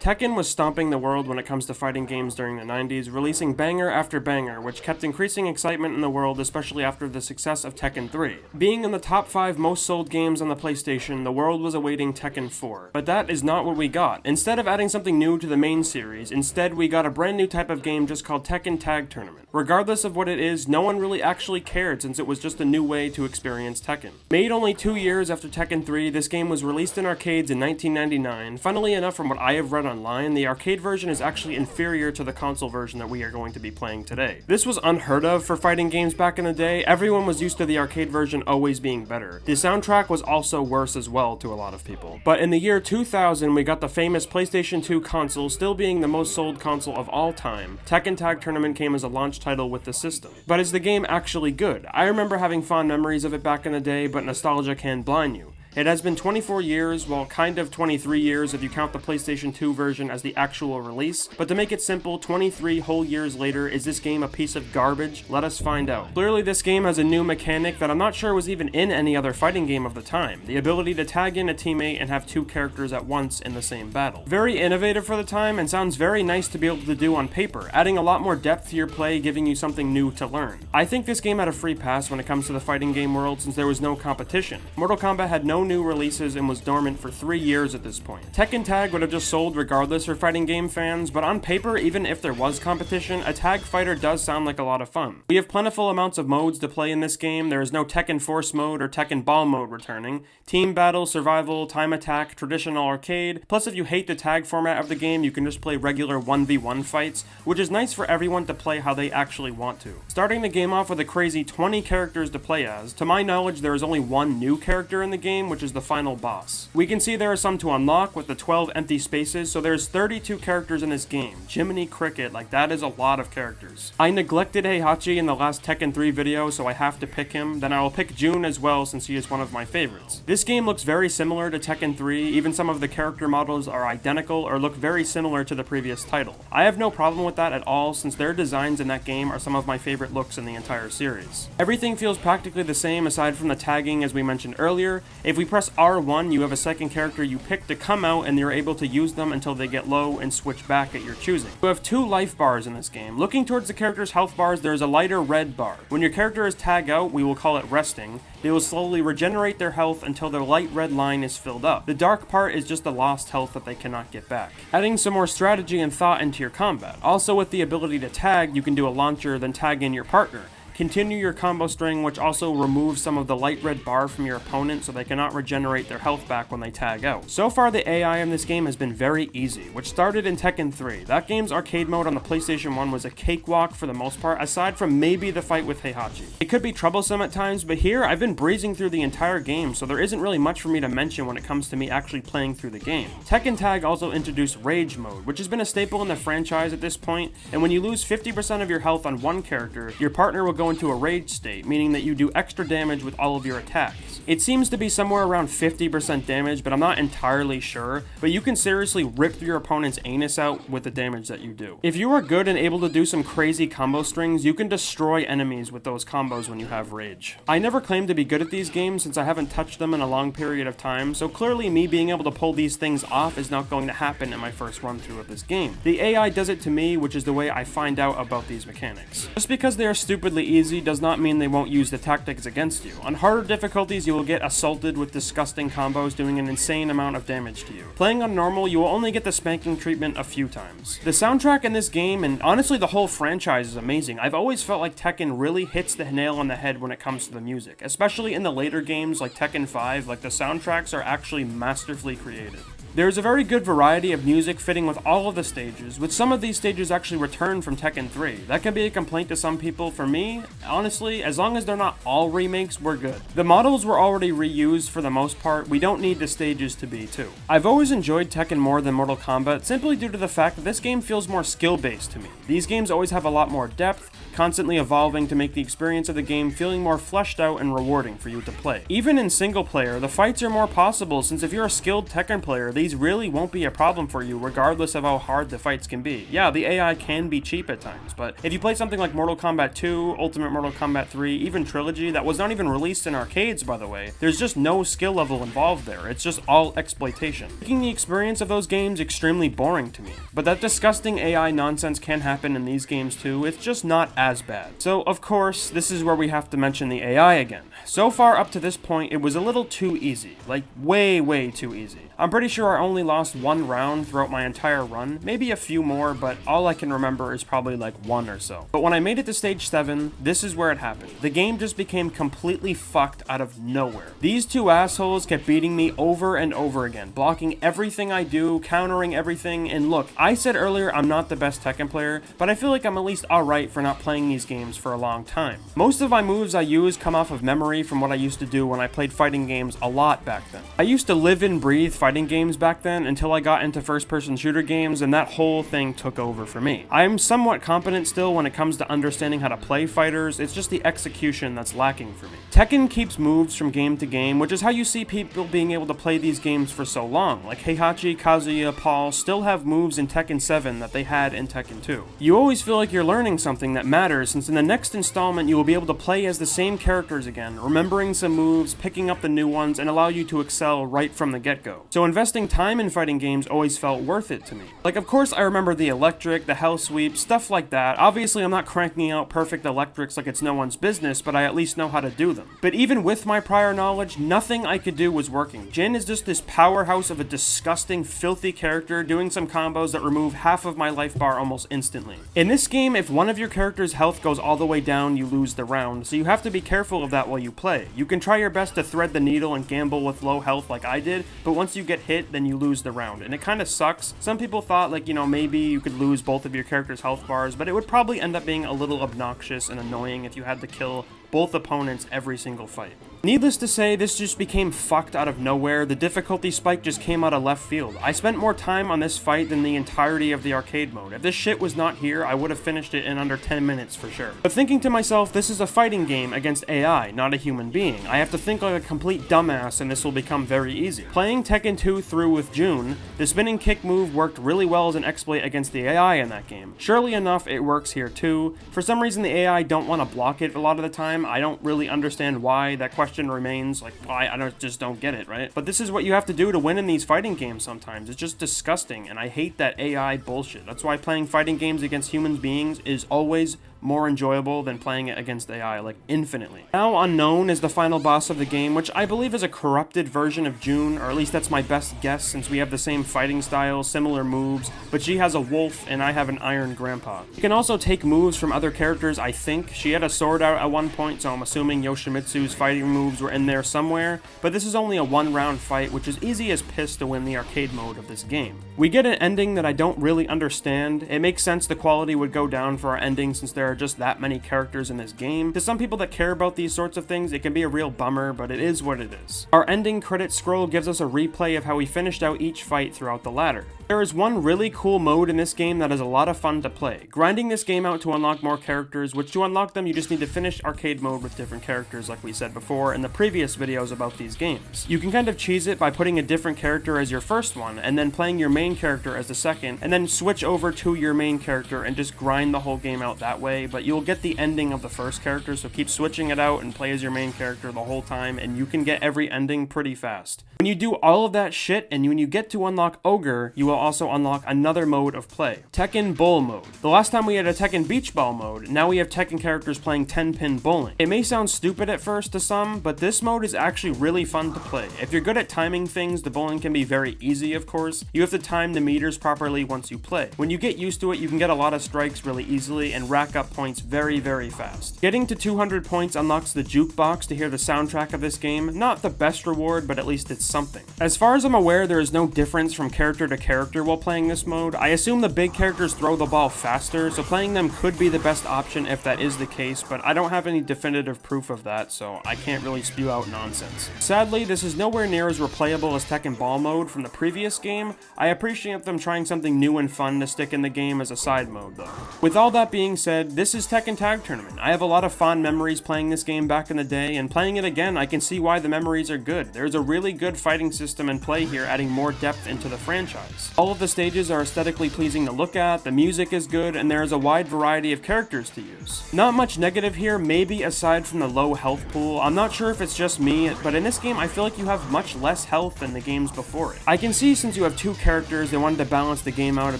Tekken was stomping the world when it comes to fighting games during the 90s, releasing banger after banger, which kept increasing excitement in the world, especially after the success of Tekken 3. Being in the top 5 most sold games on the PlayStation, the world was awaiting Tekken 4. But that is not what we got. Instead of adding something new to the main series, instead we got a brand new type of game just called Tekken Tag Tournament. Regardless of what it is, no one really actually cared since it was just a new way to experience Tekken. Made only 2 years after Tekken 3, this game was released in arcades in 1999. Funnily enough, from what I have read online, the arcade version is actually inferior to the console version that we are going to be playing today. This was unheard of for fighting games back in the day. Everyone was used to the arcade version always being better. The soundtrack was also worse as well to a lot of people. But in the year 2000, we got the famous PlayStation 2 console, still being the most sold console of all time. Tekken Tag Tournament came as a launch title with the system. But is the game actually good? I remember having fond memories of it back in the day, but nostalgia can blind you. It has been 24 years, well kind of 23 years if you count the PlayStation 2 version as the actual release, but to make it simple, 23 whole years later, is this game a piece of garbage? Let us find out. Clearly this game has a new mechanic that I'm not sure was even in any other fighting game of the time, the ability to tag in a teammate and have 2 characters at once in the same battle. Very innovative for the time and sounds very nice to be able to do on paper, adding a lot more depth to your play, giving you something new to learn. I think this game had a free pass when it comes to the fighting game world since there was no competition. Mortal Kombat had no new releases and was dormant for 3 years at this point. Tekken Tag would have just sold regardless for fighting game fans, but on paper, even if there was competition, a tag fighter does sound like a lot of fun. We have plentiful amounts of modes to play in this game. There is no Tekken Force mode or Tekken Ball mode returning. Team battle, survival, time attack, traditional arcade. Plus, if you hate the tag format of the game, you can just play regular 1v1 fights, which is nice for everyone to play how they actually want to. Starting the game off with a crazy 20 characters to play as. To my knowledge, there is only one new character in the game, which is the final boss. We can see there are some to unlock with the 12 empty spaces, so there's 32 characters in this game. Jiminy Cricket, like that is a lot of characters. I neglected Heihachi in the last Tekken 3 video, so I have to pick him. Then I will pick Jun as well since he is one of my favorites. This game looks very similar to Tekken 3, even some of the character models are identical or look very similar to the previous title. I have no problem with that at all since their designs in that game are some of my favorite looks in the entire series. Everything feels practically the same aside from the tagging as we mentioned earlier. If we press R1, you have a second character you pick to come out and you're able to use them until they get low and switch back at your choosing. You have 2 life bars in this game. Looking towards the character's health bars, there is a lighter red bar. When your character is tagged out, we will call it resting. They will slowly regenerate their health until their light red line is filled up. The dark part is just the lost health that they cannot get back. Adding some more strategy and thought into your combat. Also with the ability to tag, you can do a launcher, then tag in your partner. Continue your combo string, which also removes some of the light red bar from your opponent so they cannot regenerate their health back when they tag out. So far, the AI in this game has been very easy, which started in Tekken 3. That game's arcade mode on the PlayStation 1 was a cakewalk for the most part, aside from maybe the fight with Heihachi. It could be troublesome at times, but here I've been breezing through the entire game, so there isn't really much for me to mention when it comes to me actually playing through the game. Tekken Tag also introduced Rage mode, which has been a staple in the franchise at this point, and when you lose 50% of your health on one character, your partner will go into a rage state, meaning that you do extra damage with all of your attacks. It seems to be somewhere around 50% damage, but I'm not entirely sure, but you can seriously rip through your opponent's anus out with the damage that you do. If you are good and able to do some crazy combo strings, you can destroy enemies with those combos when you have rage. I never claimed to be good at these games since I haven't touched them in a long period of time, so clearly me being able to pull these things off is not going to happen in my first run through of this game. The AI does it to me, which is the way I find out about these mechanics. Just because they are stupidly easy does not mean they won't use the tactics against you. On harder difficulties, you will get assaulted with disgusting combos doing an insane amount of damage to you. Playing on normal, you will only get the spanking treatment a few times. The soundtrack in this game, and honestly the whole franchise, is amazing. I've always felt like Tekken really hits the nail on the head when it comes to the music, especially in the later games like Tekken 5, like the soundtracks are actually masterfully created. There's a very good variety of music fitting with all of the stages, with some of these stages actually returned from Tekken 3. That can be a complaint to some people. For me, honestly, as long as they're not all remakes, we're good. The models were already reused for the most part, we don't need the stages to be too. I've always enjoyed Tekken more than Mortal Kombat simply due to the fact that this game feels more skill-based to me. These games always have a lot more depth, constantly evolving to make the experience of the game feeling more fleshed out and rewarding for you to play. Even in single player, the fights are more possible since if you're a skilled Tekken player, these really won't be a problem for you regardless of how hard the fights can be. Yeah, the AI can be cheap at times, but if you play something like Mortal Kombat 2, Ultimate Mortal Kombat 3, even Trilogy, that was not even released in arcades by the way, there's just no skill level involved there, it's just all exploitation, making the experience of those games extremely boring to me. But that disgusting AI nonsense can happen in these games too, it's just not as bad. So of course, this is where we have to mention the AI again. So far up to this point, it was a little too easy, like way too easy. I'm pretty sure I only lost one round throughout my entire run, maybe a few more, but all I can remember is probably like one or so. But when I made it to stage 7, this is where it happened. The game just became completely fucked out of nowhere. These two assholes kept beating me over and over again, blocking everything I do, countering everything, and look, I said earlier I'm not the best Tekken player, but I feel like I'm at least alright for not playing these games for a long time. Most of my moves I use come off of memory from what I used to do when I played fighting games a lot back then. I used to live and breathe fighting games back then until I got into first-person shooter games and that whole thing took over for me. I'm somewhat competent still when it comes to understanding how to play fighters, it's just the execution that's lacking for me. Tekken keeps moves from game to game, which is how you see people being able to play these games for so long. Like Heihachi, Kazuya, Paul still have moves in Tekken 7 that they had in Tekken 2. You always feel like you're learning something that matters, since in the next installment you will be able to play as the same characters again, remembering some moves, picking up the new ones, and allow you to excel right from the get-go. So investing time in fighting games always felt worth it to me. Like of course I remember the electric, the hell sweep, stuff like that. Obviously I'm not cranking out perfect electrics like it's no one's business, but I at least know how to do them. But even with my prior knowledge, nothing I could do was working. Jin is just this powerhouse of a disgusting, filthy character doing some combos that remove half of my life bar almost instantly. In this game, if one of your character's health goes all the way down, you lose the round, so you have to be careful of that while you play. You can try your best to thread the needle and gamble with low health like I did, but once you get hit, then you lose the round, and it kind of sucks. Some people thought like, you know, maybe you could lose both of your character's health bars, but it would probably end up being a little obnoxious and annoying if you had to kill both opponents every single fight. Needless to say, this just became fucked out of nowhere. The difficulty spike just came out of left field. I spent more time on this fight than the entirety of the arcade mode. If this shit was not here, I would have finished it in under 10 minutes for sure. But thinking to myself, this is a fighting game against AI, not a human being. I have to think like a complete dumbass and this will become very easy. Playing Tekken 2 through with June, the spinning kick move worked really well as an exploit against the AI in that game. Surely enough, it works here too. For some reason, the AI don't want to block it a lot of the time. I don't really understand why. That question remains, like, why? Just don't get it, right? But this is what you have to do to win in these fighting games sometimes. It's just disgusting, and I hate that AI bullshit. That's why playing fighting games against human beings is always more enjoyable than playing it against AI, like infinitely. Now Unknown is the final boss of the game, which I believe is a corrupted version of June, or at least that's my best guess since we have the same fighting style, similar moves, but she has a wolf and I have an iron grandpa. You can also take moves from other characters, I think. She had a sword out at one point, so I'm assuming Yoshimitsu's fighting moves were in there somewhere, but this is only a one-round fight, which is easy as piss to win the arcade mode of this game. We get an ending that I don't really understand. It makes sense the quality would go down for our ending since there are just that many characters in this game. To some people that care about these sorts of things, it can be a real bummer, but it is what it is. Our ending credit scroll gives us a replay of how we finished out each fight throughout the ladder. There is one really cool mode in this game that is a lot of fun to play. Grinding this game out to unlock more characters, which to unlock them you just need to finish arcade mode with different characters like we said before in the previous videos about these games. You can kind of cheese it by putting a different character as your first one, and then playing your main character as the second, and then switch over to your main character and just grind the whole game out that way, but you'll get the ending of the first character, so keep switching it out and play as your main character the whole time, and you can get every ending pretty fast. When you do all of that shit, and when you get to unlock Ogre, you will also unlock another mode of play, Tekken Bowl mode. The last time we had a Tekken Beach Ball mode, now we have Tekken characters playing 10-pin bowling. It may sound stupid at first to some, but this mode is actually really fun to play. If you're good at timing things, the bowling can be very easy, of course. You have to time the meters properly once you play. When you get used to it, you can get a lot of strikes really easily and rack up points very, very fast. Getting to 200 points unlocks the jukebox to hear the soundtrack of this game. Not the best reward, but at least it's something. As far as I'm aware, there is no difference from character to character while playing this mode. I assume the big characters throw the ball faster, so playing them could be the best option if that is the case, but I don't have any definitive proof of that, so I can't really spew out nonsense. Sadly, this is nowhere near as replayable as Tekken Ball mode from the previous game. I appreciate them trying something new and fun to stick in the game as a side mode, though. With all that being said, this is Tekken Tag Tournament. I have a lot of fond memories playing this game back in the day, and playing it again, I can see why the memories are good. There's a really good fighting system in play here, adding more depth into the franchise. All of the stages are aesthetically pleasing to look at, the music is good, and there is a wide variety of characters to use. Not much negative here, maybe aside from the low health pool. I'm not sure if it's just me, but in this game I feel like you have much less health than the games before it. I can see since you have two characters, they wanted to balance the game out a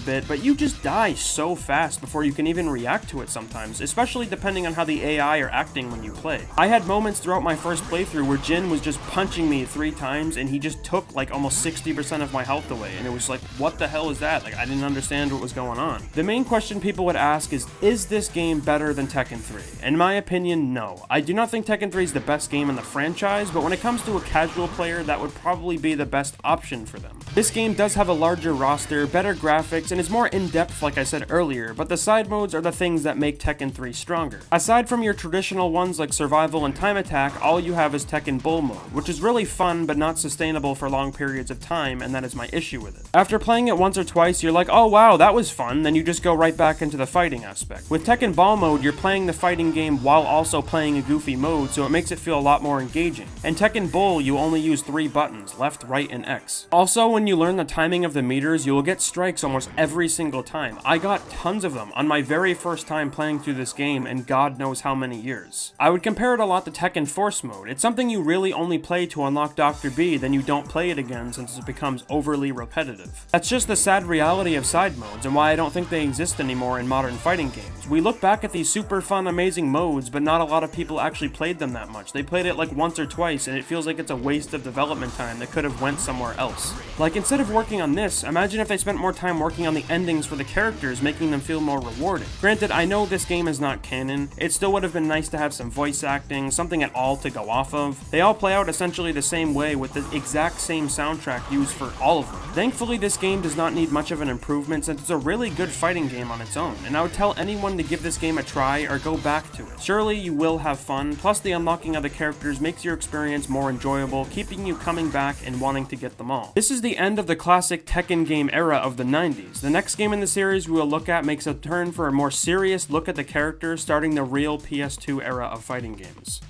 bit, but you just die so fast before you can even react to it sometimes, especially depending on how the AI are acting when you play. I had moments throughout my first playthrough where Jin was just punching me 3 times and he just took like almost 60% of my health away, and it was like, what the hell is that? Like, I didn't understand what was going on. The main question people would ask is this game better than Tekken 3? In my opinion, no. I do not think Tekken 3 is the best game in the franchise, but when it comes to a casual player, that would probably be the best option for them. This game does have a larger roster, better graphics, and is more in-depth like I said earlier, but the side modes are the things that make Tekken 3 stronger. Aside from your traditional ones like survival and time attack, all you have is Tekken Bull mode, which is really fun but not sustainable for long periods of time, and that is my issue with it. After playing it once or twice, you're like, oh wow, that was fun, then you just go right back into the fighting aspect. With Tekken Ball mode, you're playing the fighting game while also playing a goofy mode, so it makes it feel a lot more engaging. In Tekken Bull, you only use 3 buttons, left, right, and X. Also, when you learn the timing of the meters, you will get strikes almost every single time. I got tons of them on my very first time playing through this game in God knows how many years. I would compare it a lot to Tekken Force mode. It's something you really only play to unlock Dr. B, then you don't play it again since it becomes overly repetitive. That's just the sad reality of side modes and why I don't think they exist anymore in modern fighting games. We look back at these super fun, amazing modes, but not a lot of people actually played them that much. They played it like once or twice, and it feels like it's a waste of development time that could have went somewhere else. Like, instead of working on this, imagine if they spent more time working on the endings for the characters, making them feel more rewarding. Granted, I know this game is not canon. It still would have been nice to have some voice acting, something at all to go off of. They all play out essentially the same way with the exact same soundtrack used for all of them. Thankfully, this game does not need much of an improvement since it's a really good fighting game on its own, and I would tell anyone to give this game a try or go back to it. Surely you will have fun, plus the unlocking of the characters makes your experience more enjoyable, keeping you coming back and wanting to get them all. This is the end of the classic Tekken game era of the 90s. The next game in the series we will look at makes a turn for a more serious look at the characters, starting the real PS2 era of fighting games.